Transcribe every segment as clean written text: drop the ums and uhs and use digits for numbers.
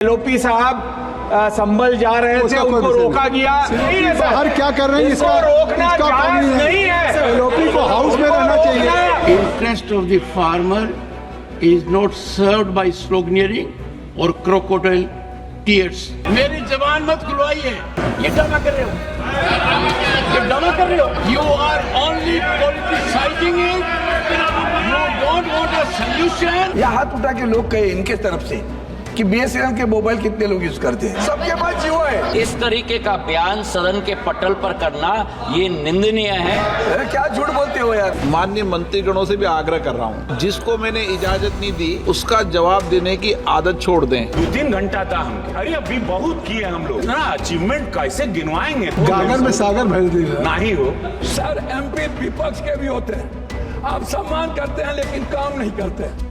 LOP साहब संभल जा रहे थे, उनको रोका गया नहीं है सर। बाहर क्या कर रहे हैं इसको रोकना जायज नहीं है। एलओपी को हाउस में रहना चाहिए। Interest of the farmer is not served by sloganeering or crocodile tears. मेरी जबान मत खुलवाइए, ये ड्रामा कर रहे हो, ये ड्रामा कर रहे हो। You are only politicizing it. You don't want a solution. या हाथ उठा के लोग कहे इनके तरफ से कि बीएसएनएल के मोबाइल कितने लोग यूज करते हैं, सबके पास जियो है। इस तरीके का बयान सदन के पटल पर करना ये निंदनीय है। अरे क्या झूठ बोलते हो यार। माननीय मंत्रीगणों से भी आग्रह कर रहा हूँ, जिसको मैंने इजाजत नहीं दी उसका जवाब देने की आदत छोड़ दें। 2-3 घंटा था हम, अरे अभी बहुत किए हम लोग ना, अचीवमेंट कैसे गिनवाएंगे। गागर में सागर भर दिया नहीं हो सर एमपी विपक्ष के भी होते हैं, आप सम्मान करते हैं लेकिन काम नहीं करते।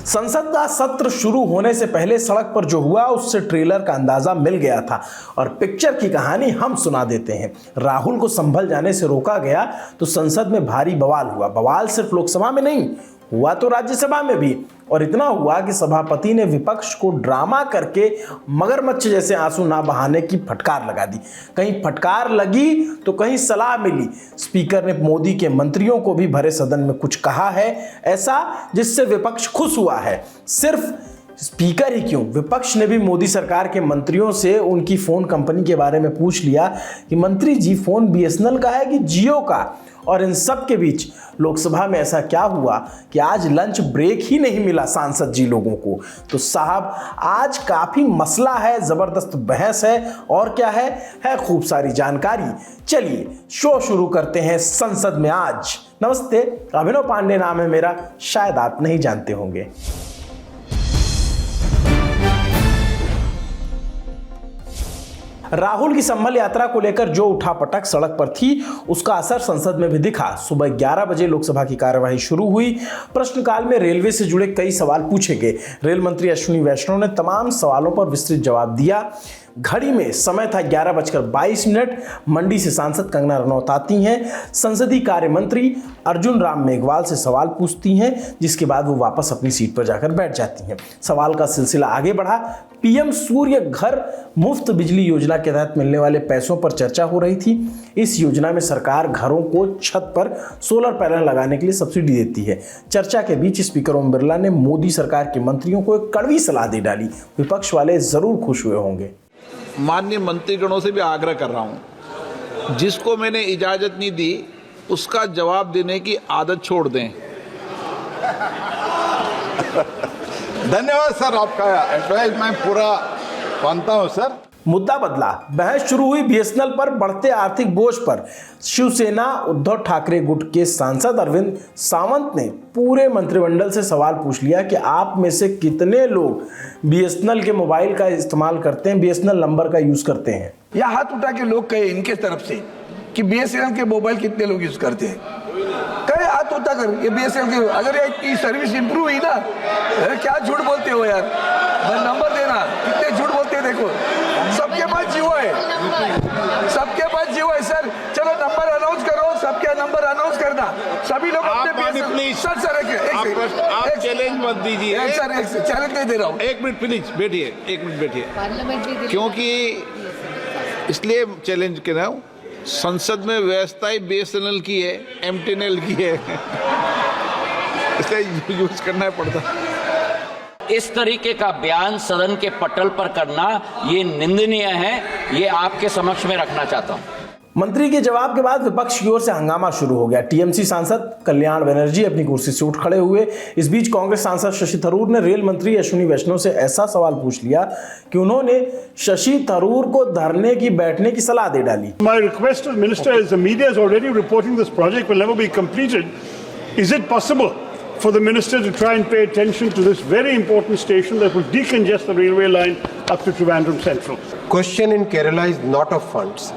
संसद का सत्र शुरू होने से पहले सड़क पर जो हुआ उससे ट्रेलर का अंदाजा मिल गया था और पिक्चर की कहानी हम सुना देते हैं। राहुल को संभल जाने से रोका गया तो संसद में भारी बवाल हुआ। बवाल सिर्फ लोकसभा में नहीं हुआ तो राज्यसभा में भी, और इतना हुआ कि सभापति ने विपक्ष को ड्रामा करके मगरमच्छ जैसे आंसू ना बहाने की फटकार लगा दी। कहीं फटकार लगी तो कहीं सलाह मिली। स्पीकर ने मोदी के मंत्रियों को भी भरे सदन में कुछ कहा है ऐसा जिससे विपक्ष खुश हुआ है। सिर्फ स्पीकर ही क्यों, विपक्ष ने भी मोदी सरकार के मंत्रियों से उनकी फोन कंपनी के बारे में पूछ लिया कि मंत्री जी फोन बीएसएनएल का है कि जियो का। और इन सब के बीच लोकसभा में ऐसा क्या हुआ कि आज लंच ब्रेक ही नहीं मिला सांसद जी लोगों को। तो साहब आज काफी मसला है, जबरदस्त बहस है और क्या है खूब सारी जानकारी। चलिए शो शुरू करते हैं संसद में आज। नमस्ते, अभिनव पांडे नाम है मेरा, शायद आप नहीं जानते होंगे। राहुल की संभल यात्रा को लेकर जो उठापटक सड़क पर थी उसका असर संसद में भी दिखा। सुबह 11 बजे लोकसभा की कार्यवाही शुरू हुई। प्रश्नकाल में रेलवे से जुड़े कई सवाल पूछे गए। रेल मंत्री अश्विनी वैष्णव ने तमाम सवालों पर विस्तृत जवाब दिया। घड़ी में समय था 11:22। मंडी से सांसद कंगना रनौत आती हैं। संसदीय कार्य मंत्री अर्जुन राम मेघवाल से सवाल पूछती हैं, जिसके बाद वो वापस अपनी सीट पर जाकर बैठ जाती हैं। सवाल का सिलसिला आगे बढ़ा। पीएम सूर्य घर मुफ्त बिजली योजना के तहत मिलने वाले पैसों पर चर्चा हो रही थी। इस योजना में सरकार घरों को छत पर सोलर पैनल लगाने के लिए सब्सिडी देती है। चर्चा के बीच स्पीकर ओम बिरला ने मोदी सरकार के मंत्रियों को एक कड़वी सलाह दे डाली। विपक्ष वाले जरूर खुश हुए होंगे। माननीय मंत्रीगणों से भी आग्रह कर रहा हूँ, जिसको मैंने इजाजत नहीं दी उसका जवाब देने की आदत छोड़ दें। धन्यवाद सर, आपका एडवाइस मैं पूरा मानता हूँ सर। मुद्दा बदला, बहस शुरू हुई बीएसएनएल पर बढ़ते आर्थिक बोझ पर। शिवसेना उद्धव ठाकरे गुट के सांसद अरविंद सावंत ने पूरे मंत्रिमंडल से सवाल पूछ लिया कि आप में से कितने लोग बीएसएनएल के मोबाइल का इस्तेमाल करते हैं, बीएसएनएल नंबर का यूज करते हैं। या हाथ उठा के लोग कहे इनके तरफ से कि बीएसएनएल के मोबाइल कितने लोग यूज करते हैं, कहे हाथ उठा कर ये बीएसएनएल के। अगर ये सर्विस इंप्रूव हुई ना, क्या झूठ बोलते हो यार। नंबर देना, कितने झूठ बोलते हैं देखो। सबके पास जियो है, सबके पास जियो है सर। चलो नंबर अनाउंस करो, सबके नंबर अनाउंस करना, सभी लोग अपने प्लीज सर आप चैलेंज मत दीजिए सर। चैलेंज नहीं दे रहा हूँ। एक मिनट प्लीज बैठिए, एक मिनट बैठिए। क्योंकि इसलिए चैलेंज कर रहा हूँ, संसद में व्यवस्था ही बीएसएनएल की है, एमटीएनएल की है, इसलिए यूज करना पड़ता। इस तरीके का बयान सदन के पटल पर करना ये निंदनीय है। ये आपके समक्ष में रखना चाहता हूं। मंत्री के जवाब के बाद विपक्ष की ओर से हंगामा शुरू हो गया। टीएमसी सांसद कल्याण बनर्जी अपनी कुर्सी से उठ खड़े हुए। इस बीच कांग्रेस सांसद शशि थरूर ने रेल मंत्री अश्विनी वैष्णव से ऐसा सवाल पूछ लिया कि उन्होंने शशि थरूर को धरने की बैठने की सलाह दे डाली। My request to the minister is the media is already reporting this project will never be completed. Is it possible for the minister to try and pay attention to this very important station that will decongest the railway line up to Trivandrum Central? Question in Kerala is not of funds.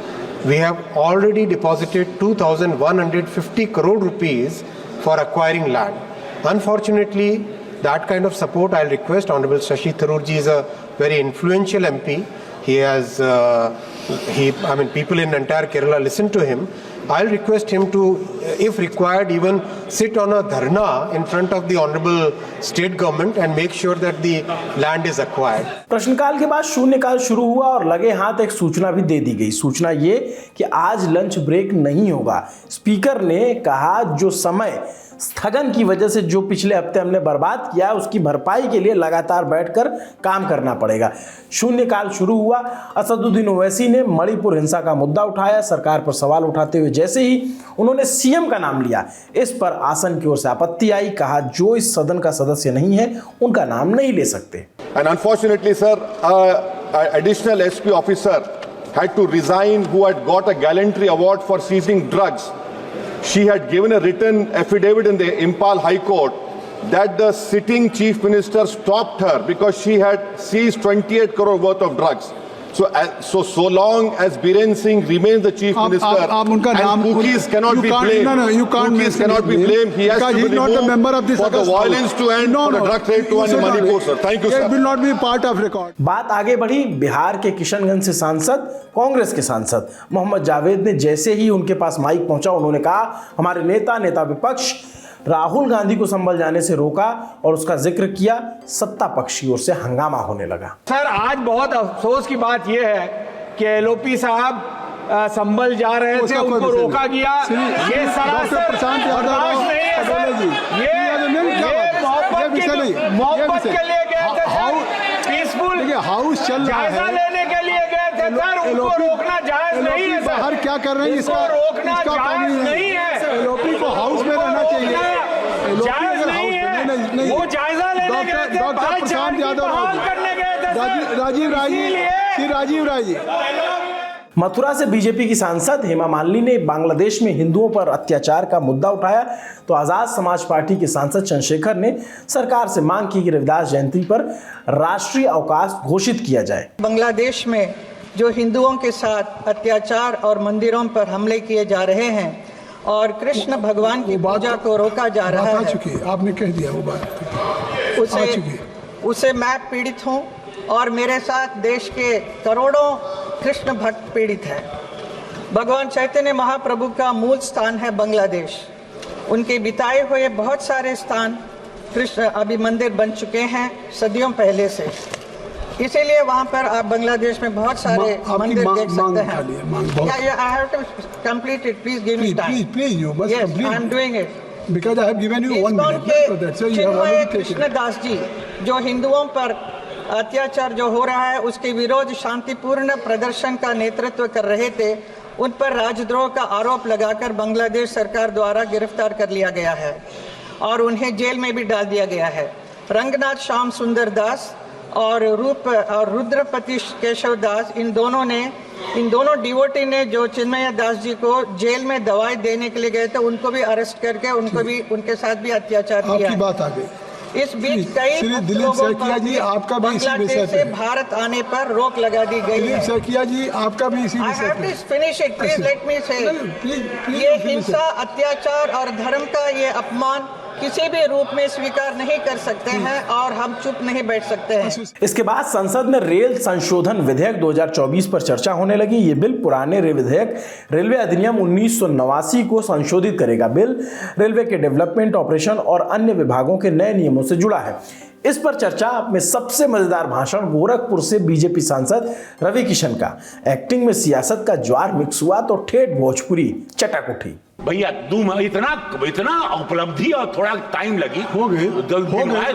We have already deposited 2,150 crore rupees for acquiring land. Unfortunately, that kind of support I'll request. Honorable Shashi Tharoor ji is a very influential MP. He has, people in entire Kerala listen to him. I'll request him to, if required, even sit on a dharna in front of the honorable state government and make sure that the land is acquired. प्रश्नकाल के बाद शून्यकाल शुरू हुआ और लगे हाथ एक सूचना भी दे दी गई। सूचना ये कि आज लंच ब्रेक नहीं होगा। स्पीकर ने कहा जो समय स्थगन की वजह से जो पिछले हफ्ते हमने बर्बाद किया उसकी भरपाई के लिए लगातार बैठकर काम करना पड़ेगा। शून्यकाल शुरू हुआ। असदुद्दीन ओवैसी ने मणिपुर हिंसा का मुद्दा उठाया। सरकार पर सवाल उठाते हुए जैसे ही उन्होंने सीएम का नाम लिया, इस पर आसन की ओर से आपत्ति आई। कहा जो इस सदन का सदस्य नहीं है उनका नाम नहीं ले सकते। And unfortunately, sir, an additional SP officer had to resign who had got a gallantry award for seizing drugs. She had given a written affidavit in the Impal High Court that the sitting chief minister stopped her because she had seized 28 crore worth of drugs. So long as Biren Singh remains the chief minister, and cookies cannot be blamed. Cookies cannot be blamed. He has to be removed for the violence to end, for the drug trade to end in Manipur, sir. Thank you, sir. It will not be part of record. बात आगे बढ़ी। बिहार के किशनगंज से सांसद, कांग्रेस के सांसद मोहम्मद जावेद ने जैसे ही उनके पास माइक पहुंचा, उन्होंने कहा हमारे नेता विपक्ष राहुल गांधी को संभल जाने से रोका और उसका जिक्र किया। सत्ता पक्ष की ओर से हंगामा होने लगा। सर, आज बहुत अफसोस की बात यह है कि एलओपी साहब संभल जा रहे थे, उनको रोका गया। ये सरासर बर्दाश्त नहीं है सर। ये मोहब्बत के लिए गए थे सर, पीसफुल हाउस चल रहा है, जायजा लेने के लिए गए थे सर। उनको रोकना जायज नहीं है सर। क्या कर रहे हैं इसको रोकना जायज नहीं है। एलओपी को हाउस में रहना चाहिए। जायज नहीं है। वो जायजा लेने गए थे, भाईचारे की बहाल करने गए थे सर। राजीव राय। मथुरा से बीजेपी की सांसद हेमा मालिनी ने बांग्लादेश में हिंदुओं पर अत्याचार का मुद्दा उठाया तो आजाद समाज पार्टी के सांसद चंद्रशेखर ने सरकार से मांग की कि रविदास जयंती पर राष्ट्रीय अवकाश घोषित किया जाए। बांग्लादेश में जो हिंदुओं के साथ अत्याचार और मंदिरों पर हमले किए जा रहे हैं और कृष्ण भगवान की पूजा को रोका जा रहा है, आपने कह दिया वो बात। उसे मैं पीड़ित हूँ और मेरे साथ देश के करोड़ों कृष्ण भक्त पीड़ित हैं। भगवान चैतन्य महाप्रभु का मूल स्थान है बांग्लादेश। उनके बिताए हुए बहुत सारे स्थान कृष्ण अभी मंदिर बन चुके हैं सदियों पहले से। इसीलिए वहाँ पर आप बांग्लादेश में बहुत सारे मंदिर देख सकते हैं। I have to complete it. Please give me time. Please, you must yes, complete. I am doing it. Because I have given you 1 minute. So you have already taken. Krishnadas जी जो हिंदुओं पर अत्याचार जो हो रहा है उसके विरोध शांतिपूर्ण प्रदर्शन का नेतृत्व कर रहे थे, उन पर राजद्रोह का आरोप लगाकर बांग्लादेश सरकार द्वारा गिरफ्तार कर लिया गया है और उन्हें जेल में भी डाल दिया गया है। रंगनाथ श्याम सुंदर दास और रुद्रपति केशव दास, इन दोनों डिवोटी ने जो चिन्मय दास जी को जेल में दवाई देने के लिए गए थे, उनको भी अरेस्ट करके उनके साथ भी अत्याचार किया। आपकी बात आ गई। इस बीच कई लोगों पर बांग्लादेश से भारत आने पर रोक लगा दी गई है। सैकिया जी, आपका भी इसी finish it please, let me से। ये हिंसा, अत्याचार और धर्म का ये अपमान किसी भी रूप में स्वीकार नहीं कर सकते हैं और हम चुप नहीं बैठ सकते हैं। इसके बाद संसद में रेल संशोधन विधेयक 2024 पर चर्चा होने लगी। ये बिल पुराने विधेयक रेलवे अधिनियम 1989 को संशोधित करेगा। बिल रेलवे के डेवलपमेंट, ऑपरेशन और अन्य विभागों के नए नियमों से जुड़ा है। इस पर चर्चा में सबसे मजेदार भाषण गोरखपुर से बीजेपी सांसद रवि किशन का। एक्टिंग में सियासत का ज्वार मिक्स हुआ तो ठेठ भोजपुरी चटक उठी। भैया इतना उपलब्धि और थोड़ा टाइम लगी, हो गई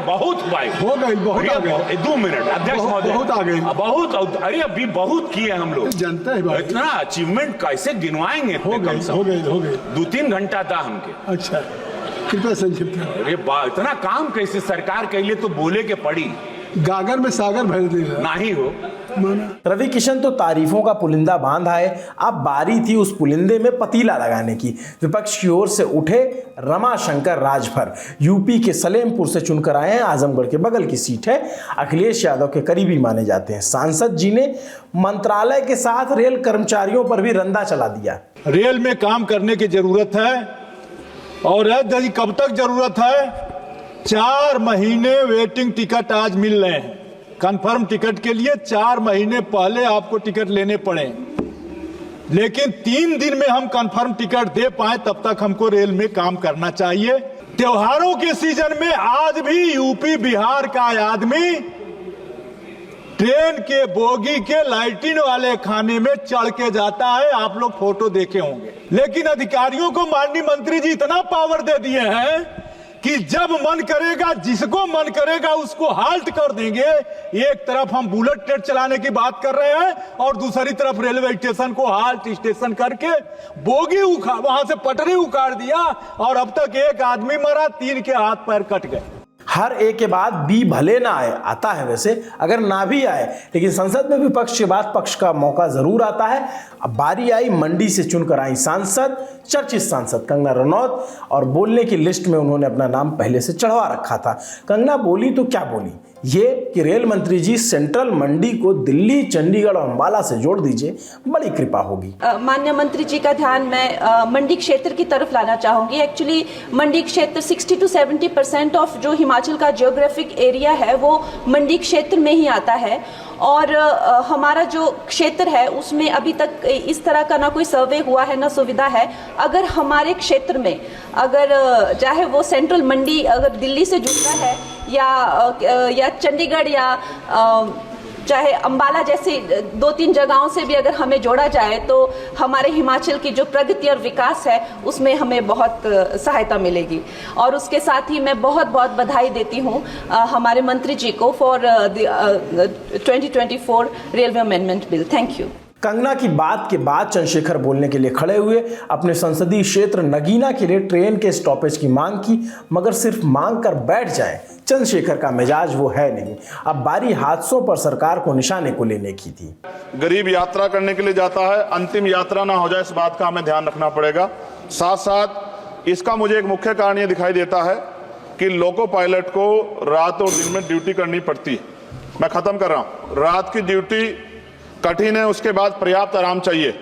बहुत भैया 2 मिनट अध्यक्ष महोदय, बहुत आ गई, बहुत। अरे अभी बहुत किए हम लोग, जनता है। इतना अचीवमेंट कैसे गिनवाएंगे? हो गए 2-3 घंटा था हमके। अच्छा, कृपया संक्षिप्त। अरे इतना काम कैसे सरकार के लिए तो बोले के पड़ी। गागर में सागर भर दे नहीं हो। रवि किशन तो तारीफों का पुलिंदा बांध आए। अब बारी थी उस पुलिंदे में पतीला लगाने की। विपक्ष की ओर से उठे रमाशंकर राजभर, यूपी के सलेमपुर से चुनकर आए हैं। आजमगढ़ के बगल की सीट है। अखिलेश यादव के करीबी माने जाते हैं। सांसद जी ने मंत्रालय के साथ रेल कर्मचारियों पर भी रंदा चला दिया। रेल में काम करने की जरूरत है और कब तक जरूरत है? 4 महीने वेटिंग टिकट आज मिल रहे हैं। कंफर्म टिकट के लिए 4 महीने पहले आपको टिकट लेने पड़े। लेकिन 3 दिन में हम कंफर्म टिकट दे पाए तब तक हमको रेल में काम करना चाहिए। त्योहारों के सीजन में आज भी यूपी बिहार का आदमी ट्रेन के बोगी के लाइटिन वाले खाने में चढ़ के जाता है, आप लोग फोटो देखे होंगे। लेकिन अधिकारियों को माननीय मंत्री जी इतना पावर दे दिए हैं कि जब मन करेगा, जिसको मन करेगा उसको हाल्ट कर देंगे। एक तरफ हम बुलेट ट्रेन चलाने की बात कर रहे हैं और दूसरी तरफ रेलवे स्टेशन को हाल्ट स्टेशन करके बोगी वहां से पटरी उखाड़ दिया और अब तक एक आदमी मरा, 3 के हाथ पैर कट गए। हर ए के बाद बी भले ना आए, आता है वैसे, अगर ना भी आए, लेकिन संसद में विपक्ष के बाद पक्ष का मौका जरूर आता है। अब बारी आई मंडी से चुनकर आई सांसद, चर्चित सांसद कंगना रनौत, और बोलने की लिस्ट में उन्होंने अपना नाम पहले से चढ़वा रखा था। कंगना बोली तो क्या बोली, ये कि रेल मंत्री जी सेंट्रल मंडी को दिल्ली, चंडीगढ़ और अंबाला से जोड़ दीजिए, बड़ी कृपा होगी। माननीय मंत्री जी का ध्यान मैं मंडी क्षेत्र की तरफ लाना चाहूंगी। एक्चुअली मंडी क्षेत्र 60 to 70% ऑफ जो हिमाचल का जियोग्राफिक एरिया है वो मंडी क्षेत्र में ही आता है, और हमारा जो क्षेत्र है उसमें अभी तक इस तरह का ना कोई सर्वे हुआ है ना सुविधा है। अगर हमारे क्षेत्र में अगर चाहे वो सेंट्रल मंडी अगर दिल्ली से जुड़ता है या चंडीगढ़ या चाहे अंबाला जैसी 2-3 जगहों से भी अगर हमें जोड़ा जाए तो हमारे हिमाचल की जो प्रगति और विकास है उसमें हमें बहुत सहायता मिलेगी। और उसके साथ ही मैं बहुत बहुत बधाई देती हूँ हमारे मंत्री जी को for 2024 railway amendment bill. Thank you. Kangana की बात के बाद चंद्रशेखर बोलने के लिए खड़े हुए, अपने संसदीय क्षेत्र नगीना के लिए ट्रेन के स्टॉपेज की मांग की, मगर सिर्फ मांग कर बैठ जाए, चंद्रशेखर का मिजाज वो है नहीं। अब बारी हादसों पर सरकार को निशाने को लेने की थी। गरीब यात्रा करने के लिए जाता है, अंतिम यात्रा ना हो जाए, इस बात का हमें ध्यान रखना पड़ेगा। साथ साथ इसका मुझे एक मुख्य कारण ये दिखाई देता है कि लोको पायलट को रात और दिन में ड्यूटी करनी पड़ती है। मैं खत्म कर रहा हूं। रात की ड्यूटी कठिन है, उसके बाद पर्याप्त आराम चाहिए।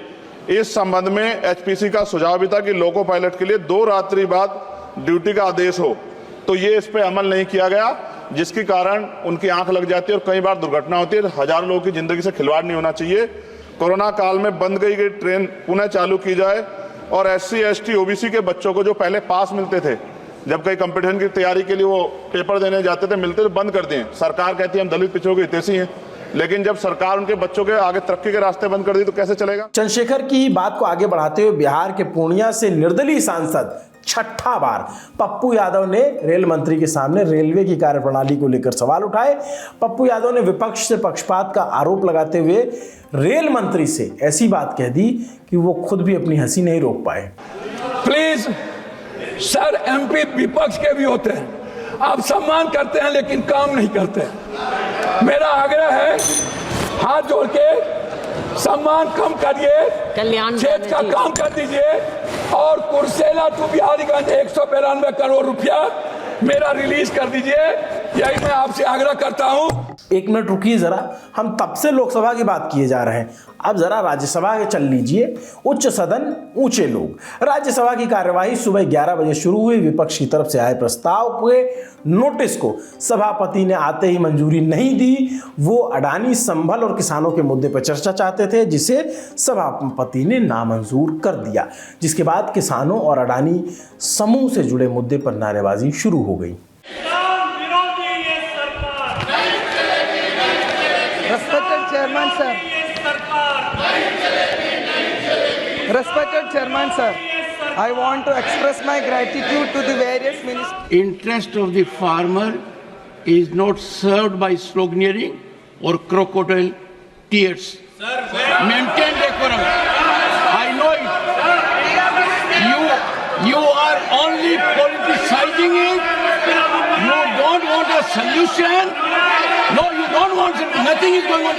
इस संबंध में एचपीसी का सुझाव भी था कि लोको पायलट के लिए 2 रात्रि बाद ड्यूटी का आदेश हो, तो ये इस पे अमल नहीं किया गया, जिसके कारण उनकी आंख लग जाती है और कई बार दुर्घटना होती है। हजारों लोगों की जिंदगी से खिलवाड़ नहीं होना चाहिए। कोरोना काल में बंद गई ट्रेन पुनः चालू की जाए और SC ST OBC के बच्चों को जो पहले पास मिलते थे, जब कई कंपटीशन की तैयारी के लिए वो पेपर देने जाते थे, मिलते तो बंद कर दिए। सरकार कहती है हम दलित पिछड़ों के हितैषी हैं, लेकिन जब सरकार उनके बच्चों के आगे तरक्की के रास्ते बंद कर दी तो कैसे चलेगा। चंद्रशेखर की बात को आगे बढ़ाते हुए बिहार के पूर्णिया से निर्दलीय सांसद 6ठा बार पप्पू यादव ने रेल मंत्री के सामने रेलवे की कार्यप्रणाली को लेकर सवाल उठाए। पप्पू यादव ने विपक्ष से पक्षपात का आरोप लगाते हुए रेल मंत्री से ऐसी बात कह दी कि वो खुद भी अपनी हंसी नहीं रोक पाए। प्लीज सर, MP विपक्ष के भी होते हैं, आप सम्मान करते हैं लेकिन काम नहीं करते। मेरा आग्रह है, हाथ जोड़ के सम्मान कम करिए, क्षेत्र का काम कर दीजिए और कुर्सेला टू बिहारीगंज 192 करोड़ रुपया मेरा रिलीज कर दीजिए, यही मैं आपसे आग्रह करता हूं। 1 मिनट रुकिए जरा, हम तब से लोकसभा की बात किए जा रहे हैं, अब जरा राज्यसभा के चल लीजिए। उच्च सदन ऊंचे लोग। राज्यसभा की कार्यवाही सुबह 11 बजे शुरू हुई। विपक्ष की तरफ से आए प्रस्ताव के नोटिस को सभापति ने आते ही मंजूरी नहीं दी। वो अडानी, संभल और किसानों के मुद्दे पर चर्चा चाहते थे, जिसे सभापति ने नामंजूर कर दिया, जिसके बाद किसानों और अडानी समूह से जुड़े मुद्दे पर नारेबाजी शुरू हो गई। Respected Chairman sir, I want to express my gratitude to the various ministers. Interest of the farmer is not served by sloganeering or crocodile tears. Maintain decorum. I know it. You are only politicizing it. You don't want a solution. No, you don't want. Nothing is going on.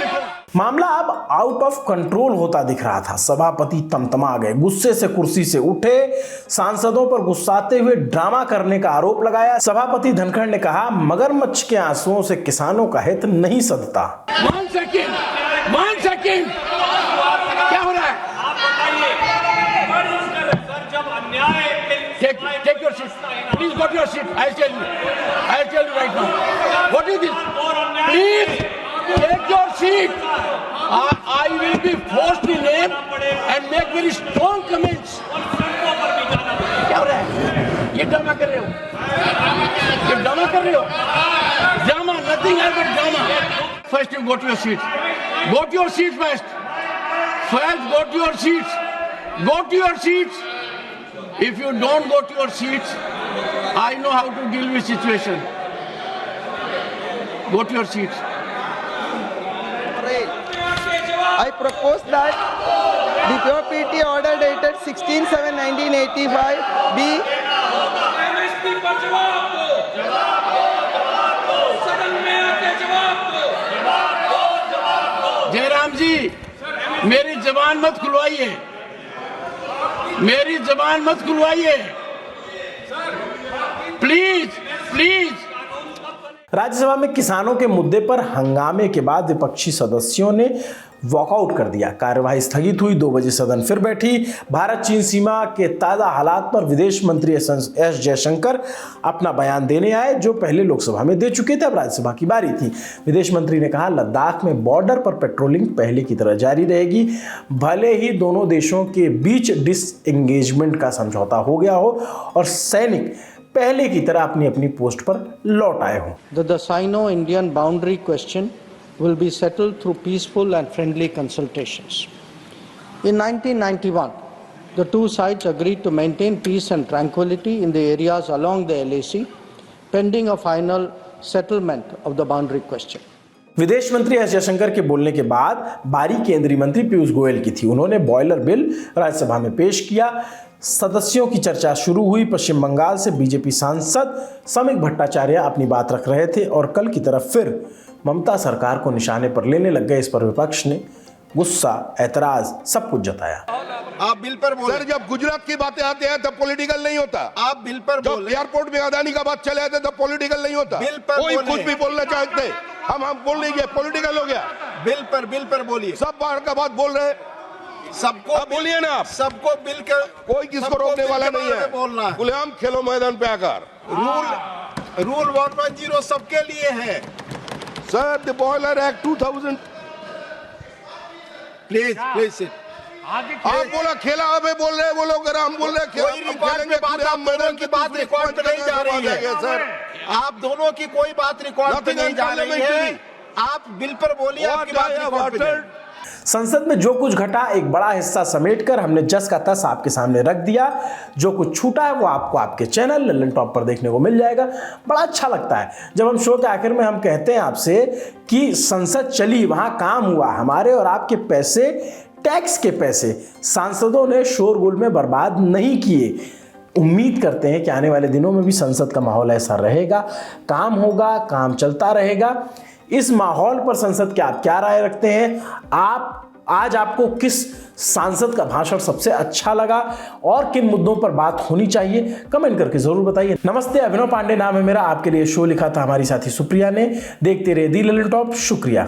मामला अब out of control होता दिख रहा था। सभापति तमतमा गए, गुस्से से कुर्सी से उठे, सांसदों पर गुस्साते हुए ड्रामा करने का आरोप लगाया। सभापति धनखड़ ने कहा, मगरमच्छ के आंसुओं से किसानों का हित नहीं सधता। वन सेकेंड, क्या हो रहा है? Take your seat. Please go to your seat. I'll tell you right now. What is this? Please take your seat. I will be forced to name and make very strong comments. क्या हो रहा है? ये drama कर रहे हो? ये drama कर रहे हो? Drama, nothing else but drama. First you go to your seats. Go to your seats first. First go to your seats. Go to your seats. If you don't go to your seats, I know how to deal with situation. Go to your seats. I propose that the POPT order dated 16/7/1985 be Jairam जी, मेरी जबान मत खुलवाइए, मेरी जबान मत खुलवाइए, please please. Rajya Sabha में किसानों के मुद्दे पर हंगामे के बाद विपक्षी सदस्यों ने वॉकआउट कर दिया। कार्यवाही स्थगित हुई। 2 बजे सदन फिर बैठी। भारत चीन सीमा के ताज़ा हालात पर विदेश मंत्री एस जयशंकर अपना बयान देने आए, जो पहले लोकसभा में दे चुके थे। अब राज्यसभा की बारी थी। विदेश मंत्री ने कहा, लद्दाख में बॉर्डर पर पेट्रोलिंग पहले की तरह जारी रहेगी, भले ही दोनों देशों के बीच डिसएंगेजमेंट का समझौता हो गया हो और सैनिक पहले की तरह अपनी अपनी पोस्ट पर लौट आए हों। the Sino-Indian boundary question will be settled through peaceful and friendly consultations. In 1991, the two sides agreed to maintain peace and tranquility in the areas along the LAC, pending a final settlement of the boundary question. विदेश मंत्री S Jaishankar के बोलने के बाद बारी केंद्रीय मंत्री पीयूष गोयल की थी। उन्होंने बॉयलर बिल राज्यसभा में पेश किया। सदस्यों की चर्चा शुरू हुई। पश्चिम बंगाल से बीजेपी सांसद समीक भट्टाचार्य अपनी बात रख रहे थे और कल की तरफ फिर ममता सरकार को निशाने पर लेने लग गए। इस पर विपक्ष ने गुस्सा, ऐतराज, सब कुछ जताया। आप बिल पर बोले। सर, जब गुजरात की बातें आते हैं तब पॉलिटिकल नहीं होता। आप बिल पर जब एयरपोर्ट में अदानी का बात चले आते तब पॉलिटिकल नहीं होता। बिल पर कोई बोले। कुछ भी बोलना चाहते, हम बोल नहीं गए, पॉलिटिकल हो गया। बिल पर बोलिए। सब बाहर का बात बोल रहे हैं, सबको बोलिए ना आप। सबको बिल के कोई किसको रोकने वाला नहीं है। बोलना है। खुलेआम खेलो मैदान पे आकर। रूल 1.0 सबके लिए है। Sir, the boiler act 2000। Please sit. आप बोला खेला हमें बोल रहे हैं वो लोग, हम बोल रहे हैं मैदान की बात रिकॉर्ड में नहीं जा रही है सर। आप दोनों की कोई बात रिकॉर्ड में नहीं जा रही है। आप बिल पर बोलिए, आपकी बात रिकॉर्ड पे। संसद में जो कुछ घटा एक बड़ा हिस्सा समेटकर हमने जस का तस आपके सामने रख दिया। जो कुछ छूटा है वो आपको आपके चैनल लल्लन टॉप पर देखने को मिल जाएगा। बड़ा अच्छा लगता है जब हम शो के आखिर में हम कहते हैं आपसे कि संसद चली, वहां काम हुआ, हमारे और आपके पैसे, टैक्स के पैसे सांसदों ने शोरगुल में बर्बाद नहीं किए। उम्मीद करते हैं कि आने वाले दिनों में भी संसद का माहौल ऐसा रहेगा, काम होगा, काम चलता रहेगा। इस माहौल पर संसद के आप क्या राय रखते हैं? आज आपको किस सांसद का भाषण सबसे अच्छा लगा और किन मुद्दों पर बात होनी चाहिए, कमेंट करके जरूर बताइए। नमस्ते, अभिनव पांडे नाम है मेरा। आपके लिए शो लिखा था हमारी साथी सुप्रिया ने। देखते रहिए दी लल्लन टॉप। शुक्रिया।